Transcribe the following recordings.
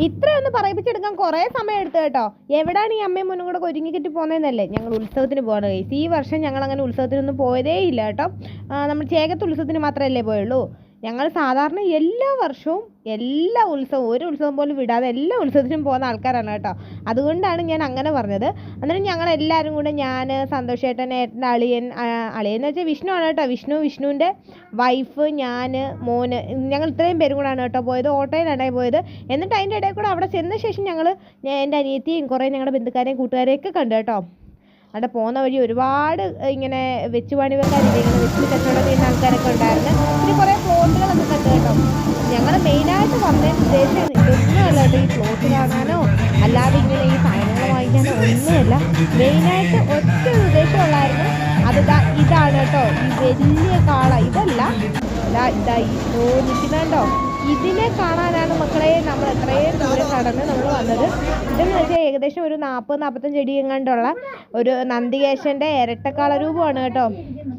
ഇത്രയൊന്ന് പറയിപ്പിച്ചെടുക്കാൻ കുറേ സമയം എടുത്തു കേട്ടോ. എവിടെയാണ് ഈ അമ്മയും മുന്നും കൂടെ ഒരുങ്ങിക്കിട്ട് പോകുന്നതെന്നല്ലേ. ഞങ്ങൾ ഉത്സവത്തിന് പോകണം ഗൈസ്. ഈ വർഷം ഞങ്ങൾ അങ്ങനെ ഉത്സവത്തിനൊന്നും പോയതേ ഇല്ല കേട്ടോ. നമ്മൾ ചേകത്ത് ഉത്സവത്തിന് മാത്രമല്ലേ പോയുള്ളൂ. ഞങ്ങൾ സാധാരണ എല്ലാ വർഷവും എല്ലാ ഉത്സവവും ഒരു ഉത്സവം പോലും വിടാതെ എല്ലാ ഉത്സവത്തിനും പോകുന്ന ആൾക്കാരാണ് കേട്ടോ. അതുകൊണ്ടാണ് ഞാൻ അങ്ങനെ പറഞ്ഞത്. അന്നേരം ഞങ്ങളെല്ലാവരും കൂടെ, ഞാൻ, സന്തോഷേട്ടൻ, ഏട്ടൻ്റെ അളിയൻ, അളിയെന്ന് വെച്ചാൽ വിഷ്ണു ആണ് കേട്ടോ. വിഷ്ണുവിൻ്റെ വൈഫ്, ഞാൻ, മോന്, ഞങ്ങൾ ഇത്രയും പേരും കൂടെയാണ് കേട്ടോ പോയത്. ഓട്ടോയിലാണ് പോയത്. എന്നിട്ട് അതിൻ്റെ ഇടയിൽ കൂടെ അവിടെ ചെന്ന ശേഷം എൻ്റെ അനിയത്തിയും കുറേ ഞങ്ങളുടെ ബന്ധുക്കാരെയും കൂട്ടുകാരെയൊക്കെ കണ്ടു കേട്ടോ. അവിടെ പോകുന്ന വഴി ഒരുപാട് ഇങ്ങനെ വെച്ചുപണിവെക്കാരില്ലേ, ഇങ്ങനെ വെച്ച് കച്ചവടം ചെയ്യുന്ന ആൾക്കാരൊക്കെ ഉണ്ടായിരുന്നു. പിന്നെ കുറേ ഫ്ലോട്ടുകളൊക്കെ കണ്ടു കേട്ടോ. ഞങ്ങൾ മെയിനായിട്ട് വന്നതിന് ഉദ്ദേശം ഇതൊന്നുമല്ല കേട്ടോ, ഈ ഫ്ലോട്ട് കാണാനോ അല്ലാതെ ഇങ്ങനെ ഈ സാധനങ്ങൾ വാങ്ങിക്കാനോ ഒന്നുമല്ല. മെയിനായിട്ട് ഒറ്റ ഉദ്ദേശമുള്ളായിരുന്നു. ഇതാണ് കേട്ടോ, ഈ വലിയ കാള. ഇതല്ല, ഇതാ ഈ നിൽക്കുന്നുണ്ടോ, ഇതിനെ കാണാനാണ് മക്കളെ നമ്മൾ എത്രയും ദൂരം കടന്ന് നമ്മൾ വന്നത്. ഇതെന്ന് വെച്ചാൽ ഏകദേശം ഒരു 40-45 അടി എങ്ങാണ്ടുള്ള ഒരു നന്ദികേശൻ്റെ ഇരട്ടക്കാള രൂപമാണ് കേട്ടോ.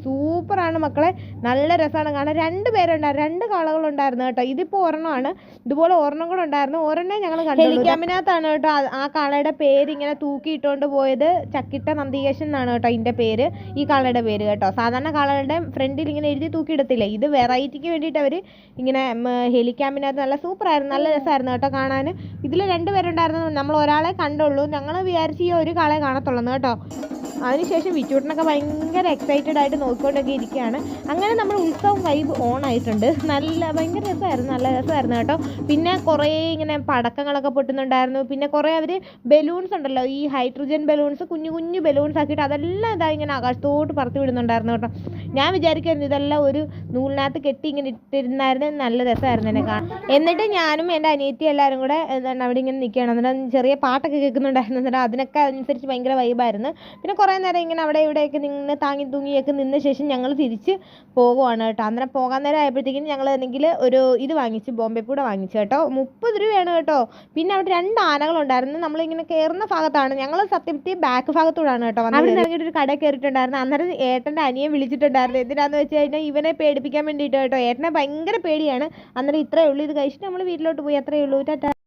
സൂപ്പറാണ് മക്കളെ, നല്ല രസമാണ് കാണാൻ. 2 പേരുണ്ടായിരുന്നു, 2 കാളകളുണ്ടായിരുന്നു കേട്ടോ. ഇതിപ്പോൾ ഒരെണ്ണമാണ്. ഇതുപോലെ ഒരെണ്ണം കൂടെ ഉണ്ടായിരുന്നു. ഒരെണ്ണം ഞങ്ങൾ കണ്ടു. ഹെലിക്യാമ്പിനകത്താണ് കേട്ടോ ആ കാളയുടെ പേര് ഇങ്ങനെ തൂക്കിയിട്ടുകൊണ്ട് പോയത്. ചക്കിട്ട നന്ദികേശൻ എന്നാണ് കേട്ടോ ഇതിൻ്റെ പേര്, ഈ കാളയുടെ പേര് കേട്ടോ. സാധാരണ കാളകളുടെ ഫ്രണ്ടിൽ ഇങ്ങനെ എഴുതി തൂക്കിയിടത്തില്ലേ, ഇത് വെറൈറ്റിക്ക് വേണ്ടിയിട്ട് അവർ ഇങ്ങനെ ഹെലിക്യാമ്പിനകത്ത് നല്ല സൂപ്പറായിരുന്നു, നല്ല രസമായിരുന്നു കേട്ടോ കാണാൻ. ഇതിൽ 2 പേരുണ്ടായിരുന്നു. നമ്മൾ ഒരാളെ കണ്ടുള്ളൂ. ഞങ്ങൾ വിചാരിച്ച് ഈ ഒരു കാളെ കാണത്തുള്ളൂ കേട്ടോ. അതിനുശേഷം വിച്ചൂട്ടനൊക്കെ ഭയങ്കര എക്സൈറ്റഡ് ആയിട്ട് നോക്കിക്കൊണ്ടൊക്കെ ഇരിക്കുകയാണ്. അങ്ങനെ നമ്മൾ ഉത്സവം വൈബ് ഓൺ ആയിട്ടുണ്ട്. ഭയങ്കര രസമായിരുന്നു, നല്ല രസമായിരുന്നു കേട്ടോ. പിന്നെ കുറേ ഇങ്ങനെ പടക്കങ്ങളൊക്കെ പൊട്ടുന്നുണ്ടായിരുന്നു. പിന്നെ കുറേ അവർ ബലൂൺസ് ഉണ്ടല്ലോ, ഈ ഹൈഡ്രജൻ ബലൂൺസ്, കുഞ്ഞു കുഞ്ഞു ബലൂൺസ് ആക്കിയിട്ട് അതെല്ലാം ഇങ്ങനെ ആകാശത്തോട്ട് പറത്തി വിടുന്നുണ്ടായിരുന്നു കേട്ടോ. ഞാൻ വിചാരിക്കായിരുന്നു ഇതെല്ലാം ഒരു നൂലിനകത്ത് കെട്ടി ഇങ്ങനെ ഇട്ടിരുന്നായിരുന്നു, നല്ല രസമായിരുന്നു എന്നെ കാണാൻ. എന്നിട്ട് ഞാനും എൻ്റെ അനിയത്തി എല്ലാവരും കൂടെ അവിടെ ഇങ്ങനെ നിൽക്കുകയാണ്. എന്നിട്ട് ചെറിയ പാട്ടൊക്കെ കേൾക്കുന്നുണ്ടായിരുന്നു. എന്നിട്ട് അതിനൊക്കെ അനുസരിച്ച് ഭയങ്കര വൈബായിരുന്നു. പിന്നെ കുറേ നേരം ഇങ്ങനെ അവിടെ ഇവിടെയൊക്കെ നിന്ന് താങ്ങി തൂങ്ങിയൊക്കെ നിന്ന ശേഷം ഞങ്ങൾ തിരിച്ച് പോകുവാണ് കേട്ടോ. അന്നേരം പോകാൻ നേരം ആയപ്പോഴത്തേക്കും ഞങ്ങൾ എന്തെങ്കിൽ ഒരു ഇത് വാങ്ങിച്ച്, ബോംബെ പൂട വാങ്ങിച്ചു കേട്ടോ. 30 രൂപയാണ് കേട്ടോ. പിന്നെ അവിടെ 2 ആനകളുണ്ടായിരുന്നു. നമ്മളിങ്ങനെ കയറുന്ന ഭാഗത്താണ്. ഞങ്ങൾ സത്യത്തിൽ ബാക്ക് ഭാഗത്തൂടാണ് കേട്ടോ. അവിടെ ഇറങ്ങിയിട്ട് ഒരു കടയിൽ കയറിയിട്ടുണ്ടായിരുന്നു. അന്നേരം ഏട്ടൻ്റെ അനിയെ വിളിച്ചിട്ടുണ്ടായിരുന്നു. എന്തിനാന്ന് വെച്ച് കഴിഞ്ഞാൽ ഇവനെ പേടിപ്പിക്കാൻ വേണ്ടിയിട്ട് കേട്ടോ. ഏട്ടനെ ഭയങ്കര പേടിയാണ്. അന്നേരം ഇത്രയേ ഉള്ളൂ. ഇത് കഴിച്ചിട്ട് നമ്മൾ വീട്ടിലോട്ട് പോയി, അത്രയേ ഉള്ളൂ. ടാറ്റാ.